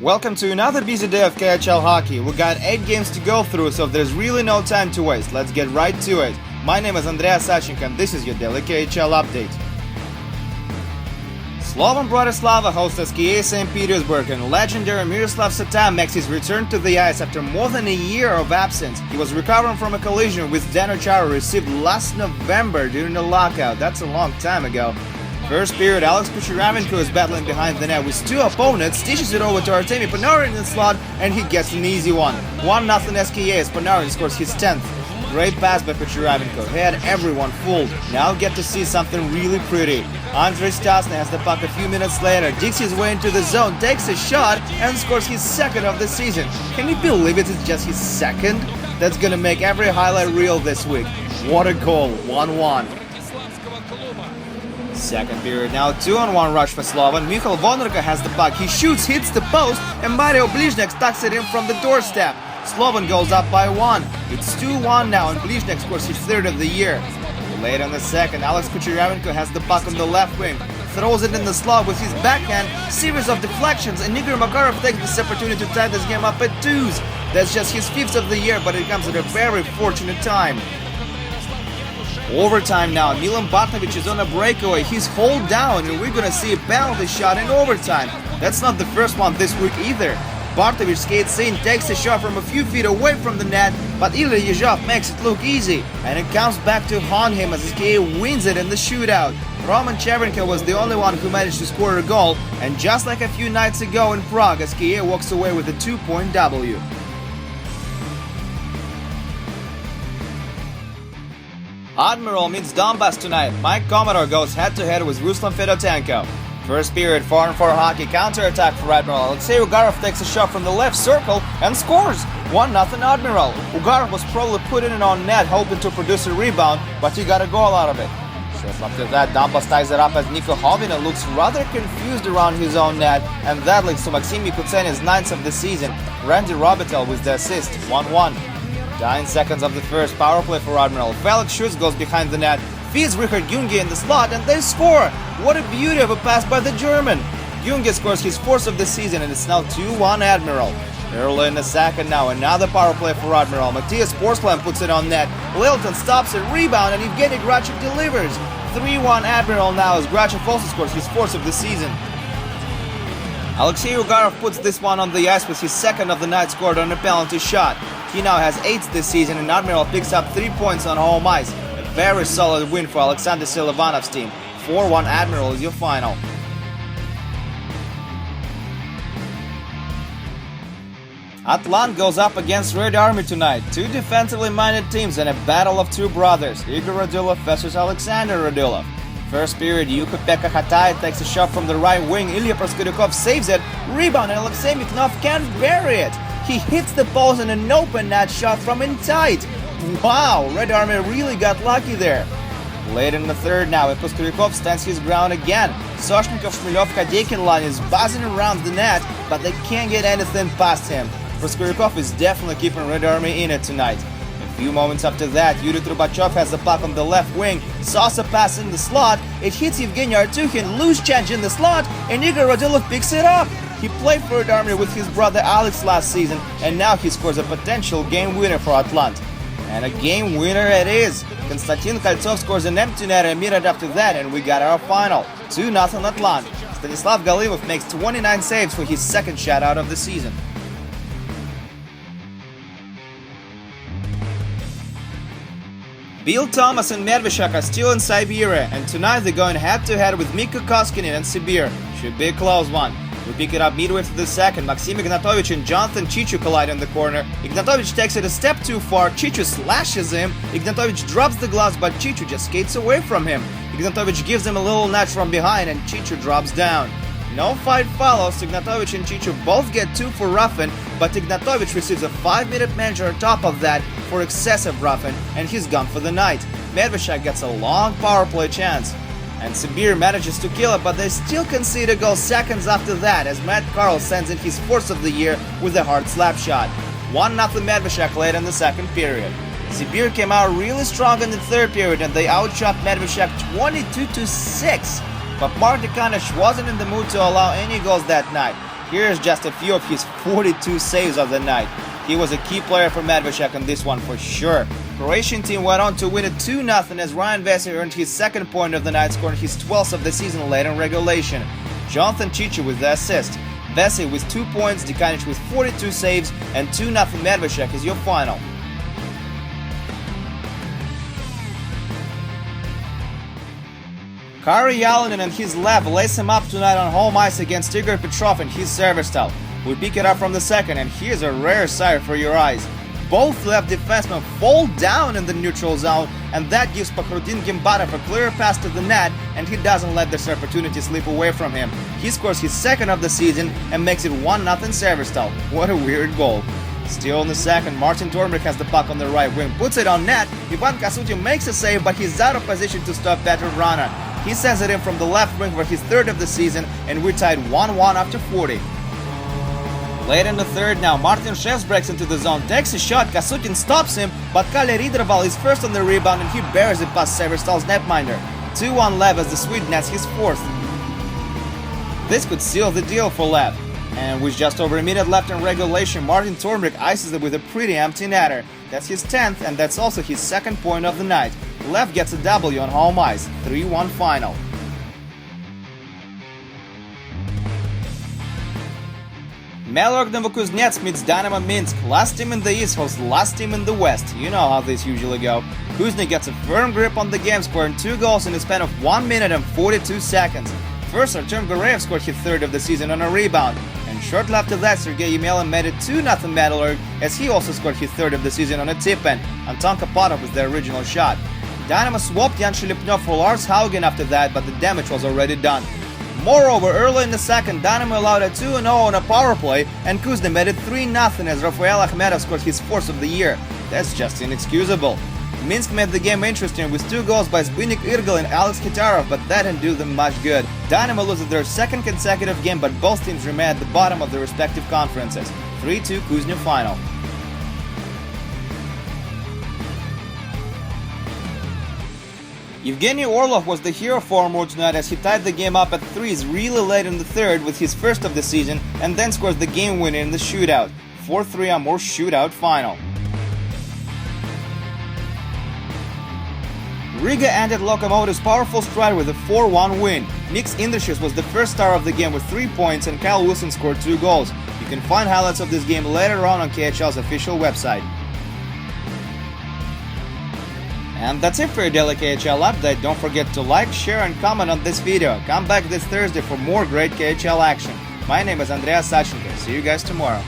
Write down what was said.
Welcome to another busy day of KHL hockey. We got 8 games to go through, so there's really no time to waste. Let's get right to it. My name is Andreas Sachenko and this is your daily KHL update. Slovan Bratislava hosts SKA St. Petersburg, and legendary Miroslav Sata makes his return to the ice after more than a year of absence. He was recovering from a collision with Dano Chara received last November during the lockout. That's a long time ago. First period, Alex Kucheravenko is battling behind the net with 2 opponents, dishes it over to Artemi Panarin in the slot, and he gets an easy one. 1-0 SKA as Panarin scores his 10th. Great pass by Kucheravenko, he had everyone fooled. Now get to see something really pretty. Andrei Stasny has the puck a few minutes later, digs his way into the zone, takes a shot, and scores his 2nd of the season. Can you believe it is just his 2nd? That's gonna make every highlight reel this week. What a goal, 1-1. Second period, now 2-on-1 rush for Slovan. Michal Vonarka has the puck, he shoots, hits the post, and Mario Blizhnek tucks it in from the doorstep. Slovan goes up by 1. It's 2-1 now, and Blizhnek scores his 3rd of the year. Late in the second, Alex Kucheravenko has the puck on the left wing, throws it in the slot with his backhand, series of deflections, and Igor Makarov takes this opportunity to tie this game up at 2s. That's just his 5th of the year, but it comes at a very fortunate time. Overtime now, Milan Bartnovic is on a breakaway, he's hauled down, and we're gonna see a penalty shot in overtime. That's not the first one this week either. Bartnovic skates in, takes a shot from a few feet away from the net, but Ilya Yezhov makes it look easy, and it comes back to haunt him as SKA wins it in the shootout. Roman Chevchenko was the only one who managed to score a goal, and just like a few nights ago in Prague, SKA walks away with a 2-point W. Admiral meets Donbass tonight. Mike Commodore goes head-to-head with Ruslan Fedotenko. First period, 4-on-4 hockey, counter-attack for Admiral. Alexei Ugarov takes a shot from the left circle and scores! 1-0 Admiral. Ugarov was probably putting it on net, hoping to produce a rebound, but he got a goal out of it. Shortly after that, Donbass ties it up as Niko Hovina looks rather confused around his own net, and that leads to Maxim Mikutsenin's 9th of the season. Randy Robitel with the assist, 1-1. 9 seconds of the first, power play for Admiral. Felix Schutz goes behind the net, feeds Richard Junge in the slot, and they score! What a beauty of a pass by the German! Junge scores his 4th of the season, and it's now 2-1 Admiral. Early in the second now, another power play for Admiral. Matthias Porcelain puts it on net, Lilton stops it, rebound, and Evgeny Grachev delivers. 3-1 Admiral now as Grachev also scores his 4th of the season. Alexei Ugarov puts this one on the ice with his 2nd of the night scored on a penalty shot. He now has 8 this season, and Admiral picks up 3 points on home ice. A very solid win for Alexander Silovanov's team. 4-1 Admiral is your final. Atlant goes up against Red Army tonight. 2 defensively minded teams and a battle of 2 brothers. Igor Radulov versus Alexander Radulov. First period, Yuko-Pekka Hatai takes a shot from the right wing. Ilya Proskurikov saves it. Rebound, and Alexei Mikhnov can't bury it. He hits the post in an open net shot from in tight. Wow, Red Army really got lucky there. Late in the third now, Proskurikov stands his ground again. Soshnikov, Shmilov, Kadeikin line is buzzing around the net, but they can't get anything past him. Proskurikov is definitely keeping Red Army in it tonight. A few moments after that, Yuri Trubachov has the puck on the left wing, Sosa pass in the slot, it hits Evgeny Artuhin, loose change in the slot, and Igor Radulov picks it up. He played for Red Army with his brother Alex last season, and now he scores a potential game winner for Atlant. And a game winner it is. Konstantin Kaltsov scores an empty net a minute after that, and we got our final. 2-0 Atlant. Stanislav Galimov makes 29 saves for his 2nd shutout of the season. Bill Thomas and Medveshchuk are still in Siberia, and tonight they're going head-to-head with Mikko Koskinen and Sibir. Should be a close one. We pick it up midway through the second. Maxim Ignatovich and Jonathan Chichu collide in the corner. Ignatovich takes it a step too far. Chichu slashes him. Ignatovich drops the gloves, but Chichu just skates away from him. Ignatovich gives him a little nudge from behind, and Chichu drops down. No fight follows. Ignatovich and Chichu both get 2 for roughing, but Ignatovich receives a 5-minute manager on top of that for excessive roughing, and he's gone for the night. Medveshchuk gets a long power play chance, and Sibir manages to kill it, but they still concede a goal seconds after that as Matt Carl sends in his 4th of the year with a hard slap shot. 1-0 Medveshchuk late in the second period. Sibir came out really strong in the third period, and they outshot Medveshchuk 22-6. But Mark Dekanesh wasn't in the mood to allow any goals that night. Here's just a few of his 42 saves of the night. He was a key player for Medvešek on this one for sure. Croatian team went on to win it 2-0 as Ryan Vesey earned his second point of the night, scoring his 12th of the season late in regulation. Jonathan Chicha with the assist. Vesey with 2 points, Dikanic with 42 saves, and 2-0 Medvešek is your final. Kari Jalonen and his left lace him up tonight on home ice against Igor Petrov and his service style. We pick it up from the second, and here's a rare sight for your eyes. Both left defensemen fall down in the neutral zone, and that gives Pakhrudin Gimbatov a clear pass to the net, and he doesn't let this opportunity slip away from him. He scores his second of the season and makes it 1-0 service style. What a weird goal. Still in the second, Martin Tormrik has the puck on the right wing, puts it on net. Ivan Kasutin makes a save, but he's out of position to stop Petr Vrana. He sends it in from the left wing for his third of the season, and we're tied 1-1 after 40. Late in the third now, Martin Šefs breaks into the zone, takes a shot, Kasutin stops him, but Kalle Riederval is first on the rebound and he bears it past Severstal's netminder. 2-1 Lev as the Swede nets his fourth. This could seal the deal for Lev. And with just over a minute left in regulation, Martin Tormrik ices it with a pretty empty netter. That's his 10th, and that's also his second point of the night. Lev gets a W on home ice, 3-1 final. Melorg Novokuznetsk meets Dynamo Minsk. Last team in the East hosts last team in the West. You know how these usually go. Kuzny gets a firm grip on the game, scoring 2 goals in a span of 1 minute and 42 seconds. First, Artem Goreyev scored his third of the season on a rebound. And shortly after that, Sergei Yemelin made it 2-0 Melorg, as he also scored his third of the season on a tip-in. Anton Kapatov with the original shot. Dynamo swapped Jan Shelipnov for Lars Haugen after that, but the damage was already done. Moreover, early in the second, Dynamo allowed a 2-0 on a power play, and Kuzny made it 3-0 as Rafael Akhmedov scored his fourth of the year. That's just inexcusable. Minsk made the game interesting with 2 goals by Zbigniew Irgl and Alex Kitarov, but that didn't do them much good. Dynamo loses their second consecutive game, but both teams remain at the bottom of their respective conferences. 3-2 Kuzny final. Evgeny Orlov was the hero for Amur tonight as he tied the game up at threes really late in the third with his first of the season and then scores the game winner in the shootout. 4-3 Amur shootout final. Riga ended Lokomotiv's powerful stride with a 4-1 win. Niks Indrishis was the first star of the game with 3 points and Kyle Wilson scored 2 goals. You can find highlights of this game later on KHL's official website. And that's it for your daily KHL update. Don't forget to like, share and comment on this video. Come back this Thursday for more great KHL action. My name is Andreas Sachenko. See you guys tomorrow.